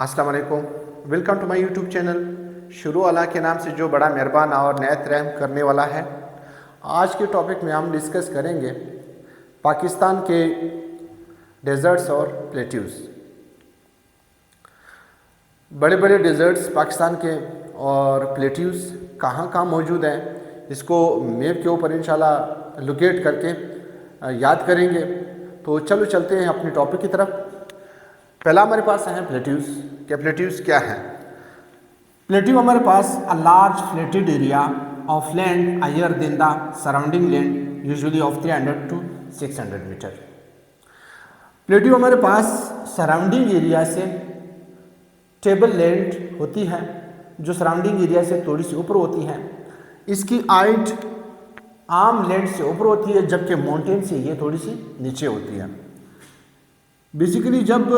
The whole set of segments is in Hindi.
अस्सलाम वालेकुम, welcome to my YouTube channel. शुरू अल्लाह के नाम से जो बड़ा मेहरबान और नहायत रहम करने वाला है। आज के टॉपिक में हम डिस्कस करेंगे पाकिस्तान के डेजर्ट्स और प्लेट्यूज़। बड़े बड़े डेजर्ट्स पाकिस्तान के और प्लेट्यूज़ कहाँ कहाँ मौजूद हैं, इसको मैप के ऊपर इंशाल्लाह लोकेट करके याद करेंगे। तो चलो चलते हैं अपने टॉपिक की तरफ। पहला हमारे पास है प्लेट्यूज़। क्या प्लेट्यूज़ क्या है? प्लेट्यू हमारे पास a large flatted area of land higher than the surrounding land usually of 300 to 600 metre. Plateau हमारे पास सराउंडिंग एरिया से टेबल लैंड होती है जो सराउंडिंग एरिया से थोड़ी सी ऊपर होती है। इसकी हाइट आम लैंड से ऊपर होती है, जबकि माउंटेन से ये थोड़ी सी नीचे होती है। बेसिकली जब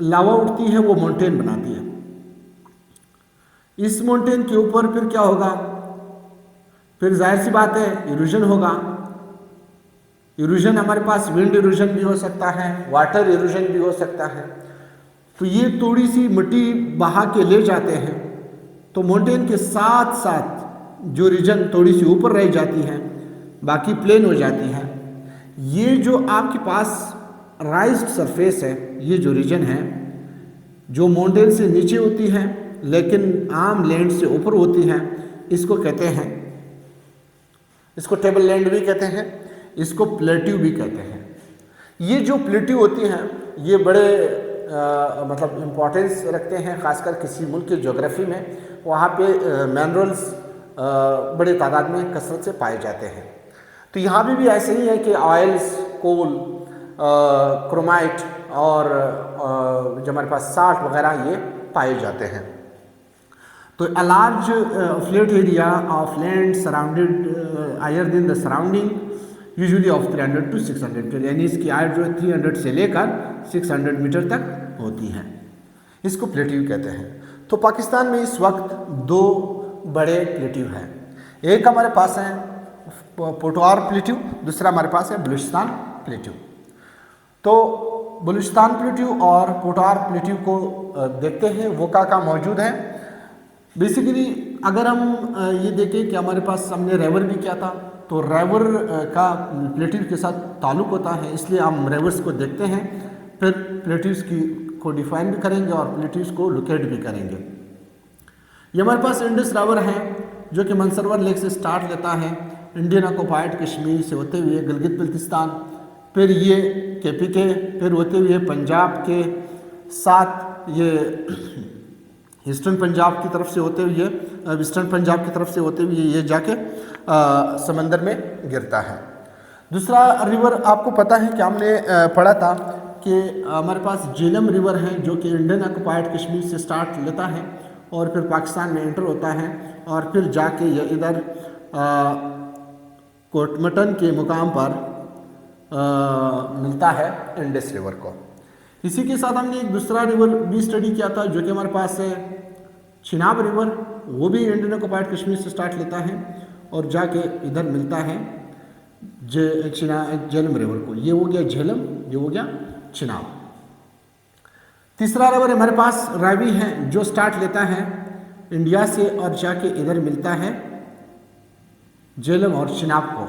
लावा उठती है वो माउंटेन बनाती है। इस माउंटेन के ऊपर फिर क्या होगा? फिर जाहिर सी बात है इरोजन होगा। इरोजन हमारे पास विंड इरोजन भी हो सकता है, वाटर इरोजन भी हो सकता है। तो ये थोड़ी सी मिट्टी बहा के ले जाते हैं, तो माउंटेन के साथ साथ जो रीजन थोड़ी सी ऊपर रह जाती है, बाकी प्लेन हो जाती है। ये जो आपके पास राइज्ड सरफेस है, ये जो रीजन है जो माउंटेन से नीचे होती है लेकिन आम लैंड से ऊपर होती है, इसको कहते हैं, इसको टेबल लैंड भी कहते हैं, इसको प्लेट्यू भी कहते हैं। ये जो प्लेट्यू होती हैं ये बड़े मतलब इम्पोर्टेंस रखते हैं, ख़ासकर किसी मुल्क की ज्योग्राफी में। वहाँ पे मिनरल्स बड़े तादाद में कसरत से पाए जाते हैं। तो यहाँ भी ऐसे ही है कि ऑयल्स, कोल, क्रोमाइट और जो हमारे पास साल्ट वगैरह ये पाए जाते हैं। तो a large flat area of land surrounded higher than the surrounding usually of 300 to 600 metre, यानी इसकी हाइट जो है 300 से लेकर 600 मीटर तक होती है। इसको प्लेट्यू कहते हैं। तो पाकिस्तान में इस वक्त दो बड़े प्लेट्यू हैं। एक हमारे पास है पोटवार प्लेट्यू, दूसरा हमारे पास है बलूचिस्तान प्लेट्यू। तो बलूचिस्तान प्लेट्यू और पोटवार प्लेट्यू को देखते हैं वो क्या मौजूद है। बेसिकली अगर हम ये देखें कि हमारे पास हमने रेवर भी किया था, तो रेवर का प्लेट्यूज के साथ ताल्लुक़ होता है, इसलिए हम रेवर्स को देखते हैं, फिर प्लेट्यूज को डिफाइन भी करेंगे और प्लेट्यूज को लोकेट भी करेंगे। ये हमारे पास इंडस रावर है जो कि मनसरवर लेक से स्टार्ट लेता है, इंडियन ऑक्युपाइड कश्मीर से होते हुए गिलगित बल्तिस्तान, फिर ये KPK, फिर होते हुए पंजाब के साथ ये ईस्टर्न पंजाब की तरफ से होते हुए, वेस्टर्न पंजाब की तरफ से होते हुए ये जाके समंदर में गिरता है। दूसरा रिवर आपको पता है कि हमने पढ़ा था कि हमारे पास झेलम रिवर है जो कि इंडियन ऑक्युपाइड कश्मीर से स्टार्ट लेता है और फिर पाकिस्तान में एंटर होता है और फिर जाके ये इधर कोटमटन के मुकाम पर मिलता है इंडस रिवर को। इसी के साथ हमने एक दूसरा रिवर भी स्टडी किया था जो कि हमारे पास है चिनाब रिवर, वो भी इंडियन ऑक्युपाइड कश्मीर से स्टार्ट लेता है और जाके इधर मिलता है झेलम रिवर को। ये हो गया झेलम, ये हो गया चिनाब। तीसरा रिवर हमारे पास रावी है जो स्टार्ट लेता है इंडिया से और जाके इधर मिलता है झेलम और चिनाब को।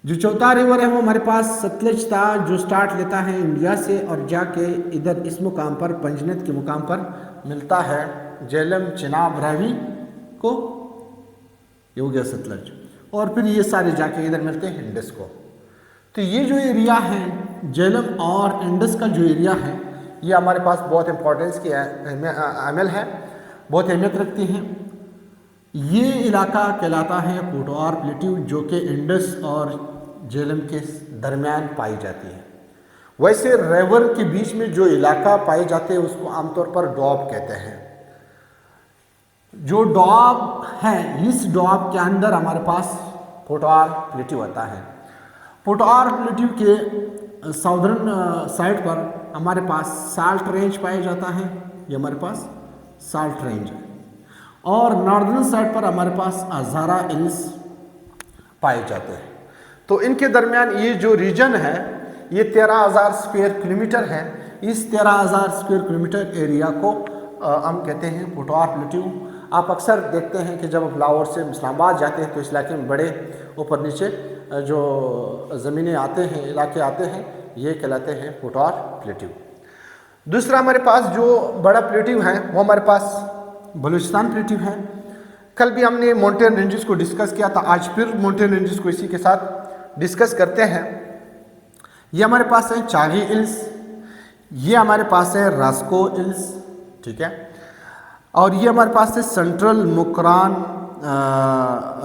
जो चौथा रिवर है वो हमारे पास सतलज था जो स्टार्ट लेता है इंडिया से और जाके इधर इस मुकाम पर पंजनत के मुकाम पर मिलता है झेलम, चिनाब, रावी को। ये हो गया सतलज, और फिर ये सारे जाके इधर मिलते हैं इंडस को। तो ये जो एरिया है झेलम और इंडस का जो एरिया है ये हमारे पास बहुत इंपॉर्टेंस की अमल है, बहुत अहमियत रखती हैं। ये इलाका कहलाता है पोटवार प्लेट्यू जो कि इंडस और झेलम के दरमियान पाई जाती है। वैसे रेवर के बीच में जो इलाका पाए जाते हैं उसको आमतौर पर डॉब कहते हैं। जो डॉब है, इस डॉब के अंदर हमारे पास पोटवार प्लेट्यू आता है। पोटवार प्लेट्यू के साउदर्न साइड पर हमारे पास साल्ट रेंज पाया जाता है, ये हमारे पास साल्ट रेंज है, और नॉर्दर्न साइड पर हमारे पास हज़ारा हिल्स पाए जाते हैं। तो इनके दरमियान ये जो रीजन है ये 13,000 स्क्वायर किलोमीटर है। इस 13,000 स्क्वायर किलोमीटर एरिया को हम कहते हैं पोटवार प्लेट्यू। आप अक्सर देखते हैं कि जब आप लाहौर से इस्लामाबाद जाते हैं तो इस इलाके में बड़े ऊपर नीचे जो ज़मीनें आते हैं, इलाके आते हैं, ये कहलाते हैं पोटवार प्लेट्यू। दूसरा हमारे पास जो बड़ा प्लेट्यू है वो हमारे पास बलूचिस्तान प्लेट्यू है। कल भी हमने माउंटेन रेंजेस को डिस्कस किया था, आज फिर माउंटेन रेंजेस को इसी के साथ डिस्कस करते हैं। ये हमारे पास है चागी हिल्स, ये हमारे पास है रास्को हिल्स, ठीक है, और ये हमारे पास है सेंट्रल मुकरान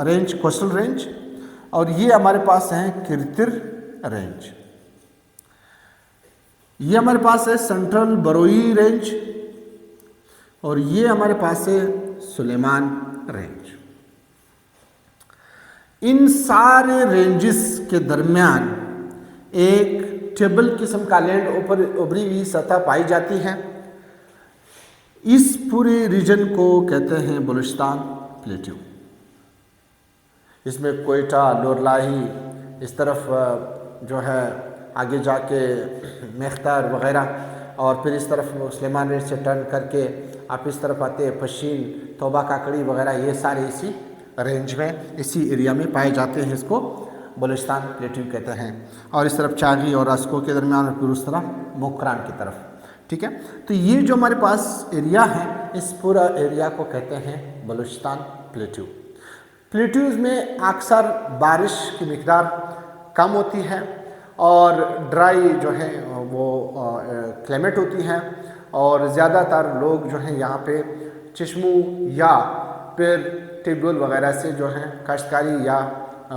रेंज, कोस्टल रेंज, और ये हमारे पास है किरतिर रेंज। ये हमारे पास है सेंट्रल बरोई रेंज, और ये हमारे पास है सुलेमान रेंज। इन सारे रेंजेस के दरमियान एक टेबल किस्म का लैंड ऊपर उभरी हुई सतह पाई जाती है। इस पूरे रीजन को कहते हैं बलूचिस्तान प्लेट्यू। इसमें कोयटा, लोरलाही, इस तरफ जो है आगे जाके मेख्तर वग़ैरह, और फिर इस तरफ सुलेमान रेंज से टर्न करके आप इस तरफ आते हैं, पशीन, तोबा काकड़ी वग़ैरह, ये सारे इसी रेंज में, इसी एरिया में पाए जाते हैं। इसको बलूचिस्तान प्लेट्यू कहते हैं। और इस तरफ चागी और रास्को के दरमियान, और फिर उस तरफ मुकरान की तरफ, ठीक है। तो ये जो हमारे पास एरिया है, इस पूरा एरिया को कहते हैं बलूचिस्तान प्लेट्यू। प्लेट्यूज़ में अक्सर बारिश की मिक़दार कम होती है और ड्राई जो है वो क्लाइमेट होती है, और ज़्यादातर लोग जो हैं यहाँ पे चश्मों या फिर ट्यूबवेल वगैरह से जो है काश्तकारी या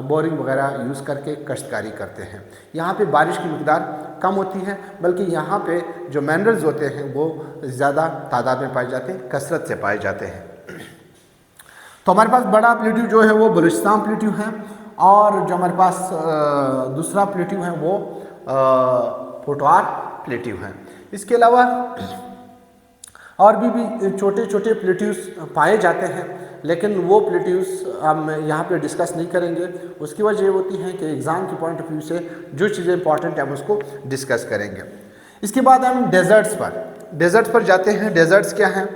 बोरिंग वगैरह यूज़ करके काश्तकारी करते हैं। यहाँ पे बारिश की मिक़दार कम होती है, बल्कि यहाँ पे जो मिनरल्स होते हैं वो ज़्यादा तादाद में पाए जाते हैं, कसरत से पाए जाते हैं। तो हमारे पास बड़ा प्लेट्यू जो है वो बलूचिस्तान प्लेट्यू है, और जो हमारे पास दूसरा प्लेट्यू है वो पोटवार प्लेट्यू है। इसके अलावा और भी छोटे छोटे प्लेट्यूज़ पाए जाते हैं, लेकिन वो प्लेट्यूज़ हम यहाँ पे डिस्कस नहीं करेंगे। उसकी वजह ये होती है कि एग्ज़ाम के पॉइंट ऑफ व्यू से जो चीज़ें इंपॉर्टेंट हैं हम उसको डिस्कस करेंगे। इसके बाद हम डेजर्ट्स पर जाते हैं। डेजर्ट्स क्या हैं?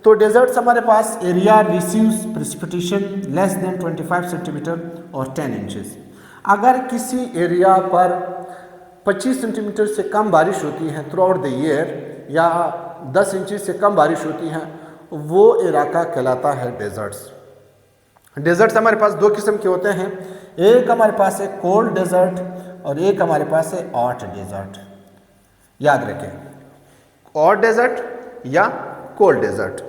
तो डेजर्ट्स हमारे पास area receives precipitation less than 25 centimetre और 10 इंचेस। अगर किसी एरिया पर 25 सेंटीमीटर से कम बारिश होती है थ्रू आउट द ईयर, या 10 इंचेस से कम बारिश होती है, वो इलाका कहलाता है डेजर्ट्स। डेजर्ट्स हमारे पास दो किस्म के होते हैं, एक हमारे पास है कोल्ड डेजर्ट और एक हमारे पास है हॉट डेजर्ट। याद रखें, हॉट डेजर्ट या कोल्ड डेजर्ट।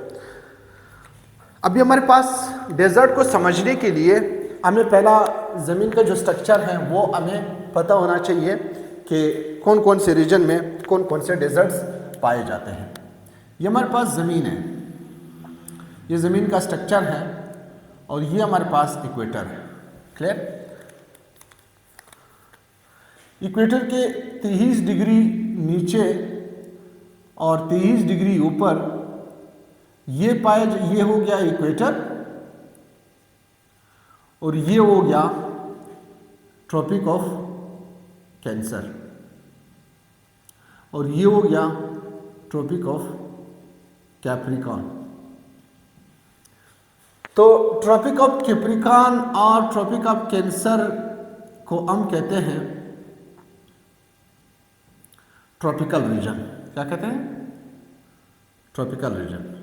अभी हमारे पास डेजर्ट को समझने के लिए हमें पहला ज़मीन का जो स्ट्रक्चर है वो हमें पता होना चाहिए कि कौन कौन से रीजन में कौन कौन से डेजर्ट्स पाए जाते हैं। ये हमारे पास ज़मीन है, ये ज़मीन का स्ट्रक्चर है, और ये हमारे पास इक्वेटर है। क्लियर? इक्वेटर के 30 डिग्री नीचे और 30 डिग्री ऊपर ये हो गया इक्वेटर, और ये हो गया ट्रॉपिक ऑफ कैंसर, और ये हो गया ट्रॉपिक ऑफ कैप्रिकॉर्न। तो ट्रॉपिक ऑफ कैप्रिकॉर्न और ट्रॉपिक ऑफ कैंसर को हम कहते हैं ट्रॉपिकल रीजन। क्या कहते हैं? Tropical region.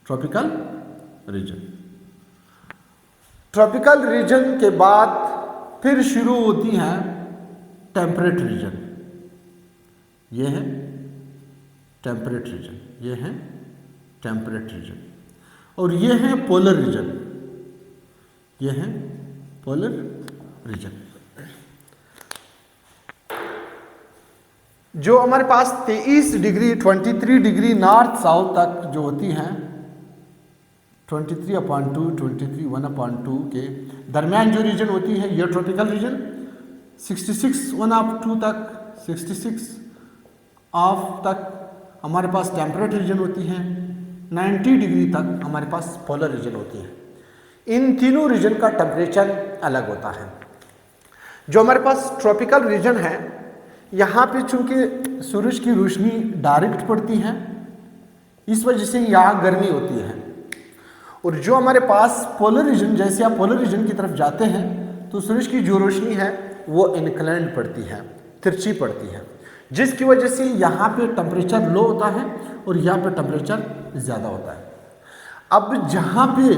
Tropical region. Tropical region के बाद फिर शुरू होती हैं टेम्परेट रीजन। ये है टेम्परेट रीजन, ये है टेम्परेट रीजन, और ये है पोलर रीजन, ये है पोलर रीजन। जो हमारे पास 23 डिग्री 23 डिग्री नॉर्थ साउथ तक जो होती हैं 23/2 23/1/2 के दरमियान जो रीजन होती है ये ट्रॉपिकल रीजन। 66/2 तक 66 ऑफ तक हमारे पास टेम्परेट रीजन होती है। 90 डिग्री तक हमारे पास पोलर रीजन होती है। इन तीनों रीजन का टेम्परेचर अलग होता है। जो हमारे पास ट्रॉपिकल रीजन है यहाँ पे चूंकि सूरज की रोशनी डायरेक्ट पड़ती है, इस वजह से यहाँ गर्मी होती है। और जो हमारे पास पोलर रीजन, जैसे आप पोलर रीजन की तरफ जाते हैं तो सूरज की जो रोशनी है वो इंक्लाइंड पड़ती है, तिरछी पड़ती है, जिसकी वजह से यहाँ पे टेम्परेचर लो होता है और यहाँ पे टेम्परेचर ज़्यादा होता है। अब जहाँ पे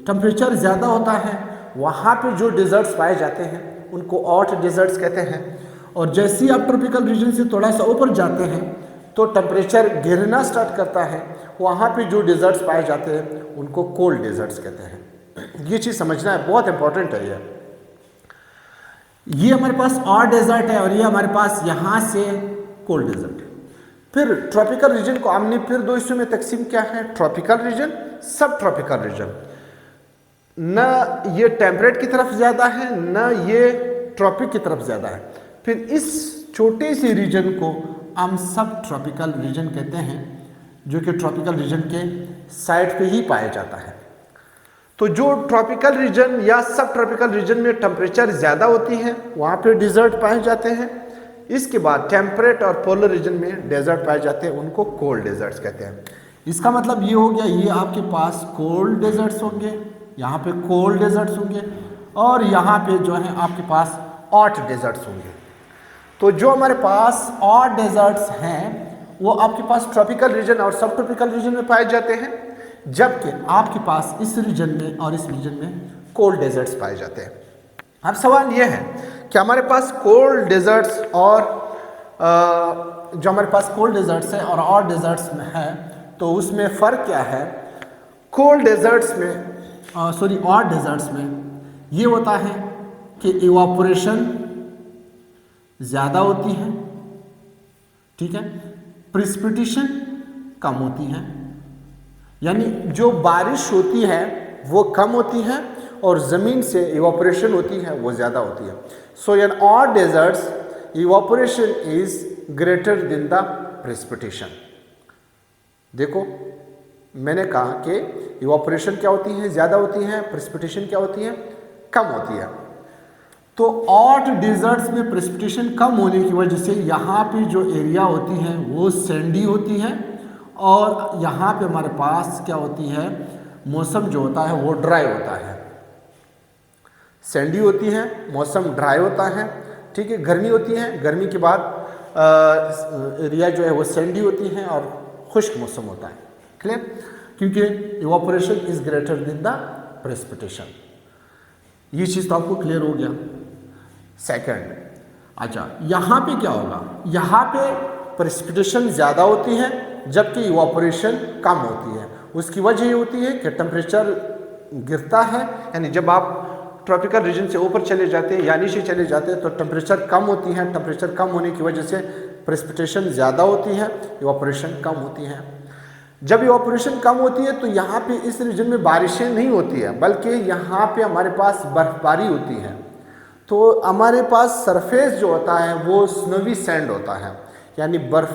टेम्परेचर ज़्यादा होता है वहाँ पे जो डेजर्ट्स पाए जाते हैं उनको हॉट डेजर्ट्स कहते हैं, और जैसे ही आप ट्रॉपिकल रीजन से थोड़ा सा ऊपर जाते हैं तो टेम्परेचर गिरना स्टार्ट करता है, वहाँ पे जो डेजर्ट्स पाए जाते हैं उनको कोल्ड डेजर्ट्स कहते हैं। ये चीज़ समझना है, बहुत इंपॉर्टेंट है ये हमारे पास हॉट डेजर्ट है और ये हमारे पास यहाँ से कोल्ड डेजर्ट है। फिर ट्रॉपिकल रीजन को हमने फिर दो हिस्सों में तकसीम किया है, ट्रॉपिकल रीजन, सब ट्रॉपिकल रीजन। न ये टेम्परेट की तरफ ज़्यादा है, न ये ट्रॉपिक की तरफ ज़्यादा है। फिर इस छोटे से रीजन को हम सब ट्रॉपिकल रीजन कहते हैं, जो कि ट्रॉपिकल रीजन के साइड पे ही पाया जाता है। तो जो ट्रॉपिकल रीजन या सब ट्रॉपिकल रीजन में टेम्परेचर ज़्यादा होती है वहाँ पे डिज़र्ट पाए जाते हैं। इसके बाद टेम्परेट और पोलर रीजन में डेजर्ट पाए जाते हैं, उनको कोल्ड डेजर्ट्स कहते हैं। इसका मतलब ये हो गया, ये आपके पास कोल्ड डेजर्ट्स होंगे, यहाँ पे कोल्ड डेजर्ट्स होंगे, और यहाँ पे जो है आपके पास हॉट डेजर्ट्स होंगे। तो जो हमारे पास हॉट डेजर्ट्स हैं वो आपके पास ट्रॉपिकल रीजन और सब ट्रॉपिकल रीजन में पाए जाते हैं, जबकि आपके पास इस रीजन में और इस रीजन में कोल्ड डेजर्ट्स पाए जाते हैं। अब सवाल ये है कि हमारे पास कोल्ड डेजर्ट्स और जो हमारे पास कोल्ड डेजर्ट्स है और हॉट डेजर्ट्स में है तो उसमें फ़र्क क्या है। कोल्ड डेजर्ट्स में हॉट डेजर्ट्स में ये होता है कि इवापोरेशन ज़्यादा होती है, ठीक है, प्रिसिपिटेशन कम होती है, यानी जो बारिश होती है वो कम होती है और ज़मीन से इवापोरेशन होती है वो ज़्यादा होती है। So in hot deserts evaporation is greater than the precipitation. देखो मैंने कहा कि इवापोरेशन क्या होती है, ज़्यादा होती है, प्रिसिपिटेशन क्या होती है, कम होती है। तो हॉट डेजर्ट्स में प्रेसिपिटेशन कम होने की वजह से यहाँ पे जो एरिया होती है वो सैंडी होती है, और यहाँ पे हमारे पास क्या होती है, मौसम जो होता है वो ड्राई होता है। सैंडी होती है, मौसम ड्राई होता है, ठीक है, गर्मी होती है, गर्मी के बाद एरिया जो है वो सैंडी होती है और खुश्क मौसम होता है। क्लियर, क्योंकि evaporation is greater than the precipitation. ये चीज़ तो आपको क्लियर हो गया। सेकंड, अच्छा यहाँ पे क्या होगा, यहाँ पे प्रेसिपिटेशन ज़्यादा होती है जबकि इवापोरेशन कम होती है। उसकी वजह ये होती है कि टेम्परेचर गिरता है, यानी जब आप ट्रॉपिकल रीजन से ऊपर चले जाते हैं या नीचे चले जाते हैं तो टेम्परेचर कम होती है। टेम्परेचर कम होने की वजह से प्रेसिपिटेशन ज़्यादा होती है, इवापोरेशन कम होती है। जब इवापोरेशन कम होती है तो यहाँ पे इस रीजन में बारिशें नहीं होती है, बल्कि यहाँ पे हमारे पास बर्फबारी होती है। तो हमारे पास सरफेस जो होता है वो स्नोवी सैंड होता है, यानी बर्फ़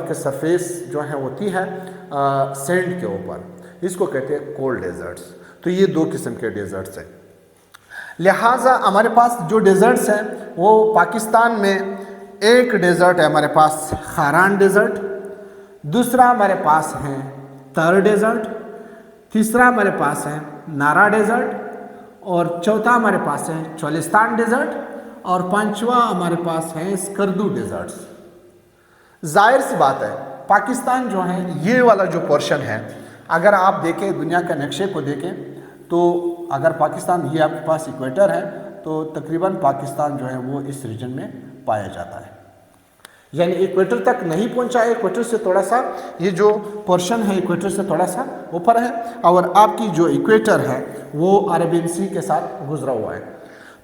के सरफेस जो है होती है सैंड के ऊपर, इसको कहते हैं कोल्ड डेजर्ट्स। तो ये दो किस्म के डेजर्ट्स हैं। लिहाजा हमारे पास जो डेजर्ट्स हैं वो पाकिस्तान में एक डेजर्ट है हमारे पास खारान डेजर्ट, दूसरा हमारे पास है तर डेजर्ट, तीसरा हमारे पास है नारा डेजर्ट, और चौथा हमारे पास है चोलिस्तान डेजर्ट, और पांचवा हमारे पास है स्कर्दू डेजर्ट्स। जाहिर सी बात है पाकिस्तान जो है ये वाला जो पोर्शन है, अगर आप देखें दुनिया के नक्शे को देखें तो अगर पाकिस्तान ये आपके पास इक्वेटर है तो तकरीबन पाकिस्तान जो है वो इस रीजन में पाया जाता है, यानी इक्वेटर तक नहीं पहुंचा है, इक्वेटर से थोड़ा सा ये जो पोर्शन है इक्वेटर से थोड़ा सा ऊपर है, और आपकी जो इक्वेटर है वो अरेबियन सी के साथ गुजरा हुआ है।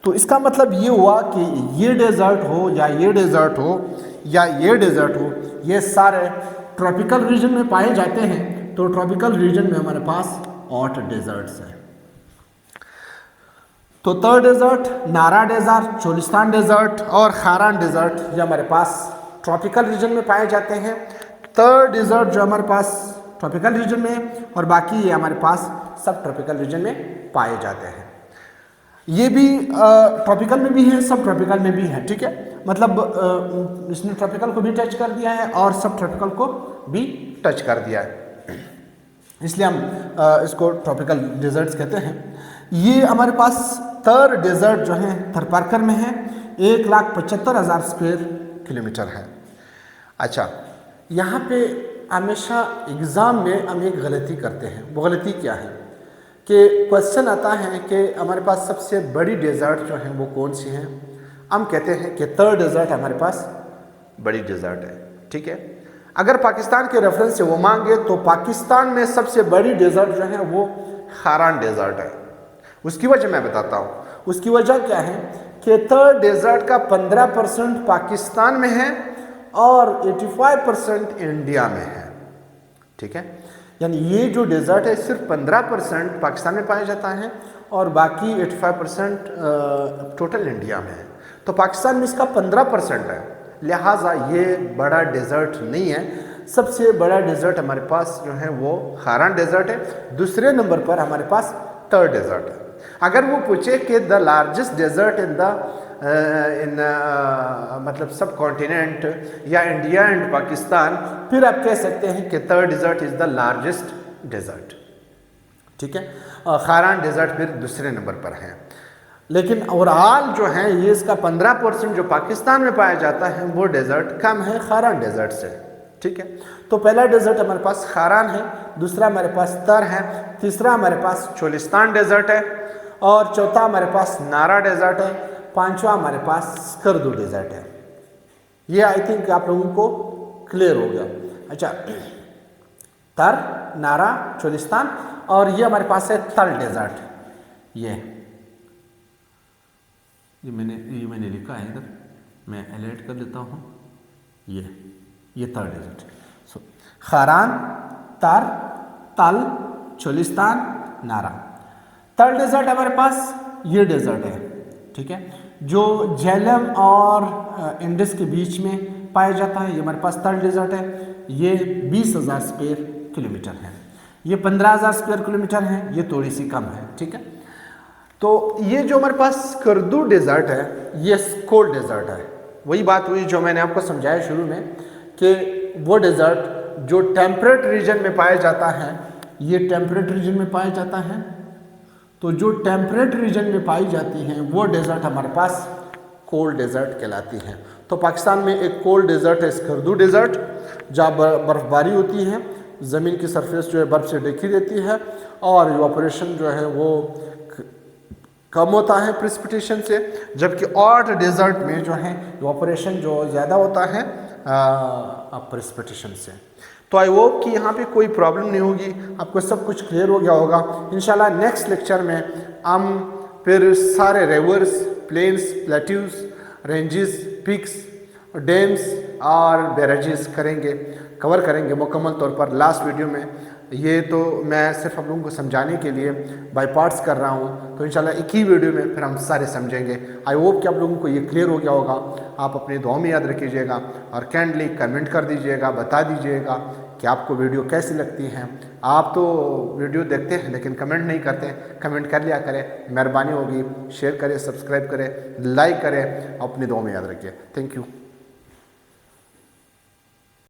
तो इसका मतलब ये हुआ कि ये डेजर्ट हो या ये डेजर्ट हो या ये डेजर्ट हो, ये सारे ट्रॉपिकल रीजन में पाए जाते हैं। तो ट्रॉपिकल रीजन में हमारे पास हॉट डेजर्ट्स है। तो तर डेजर्ट, नारा डेजर्ट, चोलिस्तान डेजर्ट और खारान डेजर्ट ये हमारे पास ट्रॉपिकल रीजन में पाए जाते हैं। तर डेजर्ट जो हमारे पास ट्रॉपिकल रीजन में, और बाकी ये हमारे पास सब ट्रॉपिकल रीजन में पाए जाते हैं। ये भी ट्रॉपिकल में भी है, सब ट्रॉपिकल में भी है, ठीक है। मतलब इसने ट्रॉपिकल को भी टच कर दिया है और सब ट्रॉपिकल को भी टच कर दिया है, इसलिए हम इसको ट्रॉपिकल डेजर्ट्स कहते हैं। ये हमारे पास थर डेजर्ट जो है थरपारकर में है, 1,75,000 स्क्वायर किलोमीटर है। अच्छा, यहाँ पे हमेशा एग्ज़ाम में हम एक गलती करते हैं, वो गलती क्या है कि क्वेश्चन आता है कि हमारे पास सबसे बड़ी डेजर्ट जो है वो कौन सी है। हम कहते हैं कि थर डेजर्ट हमारे पास बड़ी डेजर्ट है, ठीक है। अगर पाकिस्तान के रेफरेंस से वो मांगे तो पाकिस्तान में सबसे बड़ी डेजर्ट जो है वो खारान डेजर्ट है। उसकी वजह मैं बताता हूँ। उसकी वजह क्या है कि थर डेजर्ट का 15% पाकिस्तान में है और 85% इंडिया में है, ठीक है। यानी ये जो डेजर्ट है सिर्फ 15% पाकिस्तान में पाया जाता है और बाकी 85% टोटल इंडिया में है। तो पाकिस्तान में इसका 15% है, लिहाजा ये बड़ा डेजर्ट नहीं है। सबसे बड़ा डेजर्ट हमारे पास जो है वो खारान डेजर्ट है। दूसरे नंबर पर हमारे पास थर डेजर्ट है। अगर वो पूछे कि द लार्जेस्ट डेजर्ट इन मतलब सब कॉन्टिनेंट या इंडिया एंड पाकिस्तान, फिर आप कह सकते हैं कि Thar desert is the largest desert, ठीक है। खारान डेजर्ट फिर दूसरे नंबर पर है। लेकिन ओवरऑल जो है ये इसका 15% जो पाकिस्तान में पाया जाता है वो डेजर्ट कम है खारान डेजर्ट से, ठीक है। तो पहला डेजर्ट हमारे पास खारान है, दूसरा हमारे पास थर है, तीसरा हमारे पास चोलिस्तान डेजर्ट है और चौथा हमारे पास नारा डेजर्ट है, पांचवा हमारे पास स्कर्दू डेजर्ट है। ये आई थिंक आप लोगों को क्लियर हो गया। अच्छा, थर, नारा, चोलिस्तान और ये हमारे पास है तल डेजर्ट। ये मैंने लिखा है इधर, मैं अलर्ट कर लेता हूँ। ये थर डेजर्ट। सो खारान, तर, तल, चोलिस्तान, नारा। थर डेजर्ट हमारे पास ये डेजर्ट है, ठीक है, जो झेलम और इंडस के बीच में पाया जाता है। ये हमारे पास थर डेजर्ट है। ये 20,000 स्क्वायर किलोमीटर है। ये 15,000 स्क्वायर किलोमीटर है, ये थोड़ी सी कम है, ठीक है। तो ये जो हमारे पास स्कर्दू डेजर्ट है ये कोल्ड डेजर्ट है। वही बात हुई जो मैंने आपको समझाया शुरू में कि वो डेजर्ट जो टेम्परेट रीजन में पाया जाता है, ये टेम्परेट रीजन में पाया जाता है। तो जो टेम्परेट रीजन में पाई जाती हैं वो डेजर्ट हमारे पास कोल्ड डेजर्ट कहलाती हैं। तो पाकिस्तान में एक कोल्ड डेजर्ट है स्कर्दू डेजर्ट, जहाँ बर्फ़बारी होती है, ज़मीन की सरफेस जो है बर्फ़ से ढकी रहती है और इवापोरेशन जो है वो कम होता है प्रेसिपिटेशन से। जबकि हॉट डेजर्ट में जो है इवापोरेशन जो ज़्यादा होता है प्रेसिपिटेशन से। तो आई होप कि यहाँ पे कोई प्रॉब्लम नहीं होगी, आपको सब कुछ क्लियर हो गया होगा। इंशाल्लाह नेक्स्ट लेक्चर में हम फिर सारे rivers, plains, plateaus, ranges, peaks, dams और बैरेजेस कवर करेंगे मुकम्मल तौर पर लास्ट वीडियो में। ये तो मैं सिर्फ आप लोगों को समझाने के लिए बाय पार्ट्स कर रहा हूँ, तो इंशाल्लाह एक ही वीडियो में फिर हम सारे समझेंगे। आई होप कि आप लोगों को ये क्लियर हो गया होगा। आप अपने दुआ में याद रखिएगा और काइंडली कमेंट कर दीजिएगा, बता दीजिएगा कि आपको वीडियो कैसी लगती हैं। आप तो वीडियो देखते हैं लेकिन कमेंट नहीं करते, कमेंट कर लिया करें, मेहरबानी होगी। शेयर करें, सब्सक्राइब करें, लाइक करें, अपनी दुआ में याद रखिए। Thank you.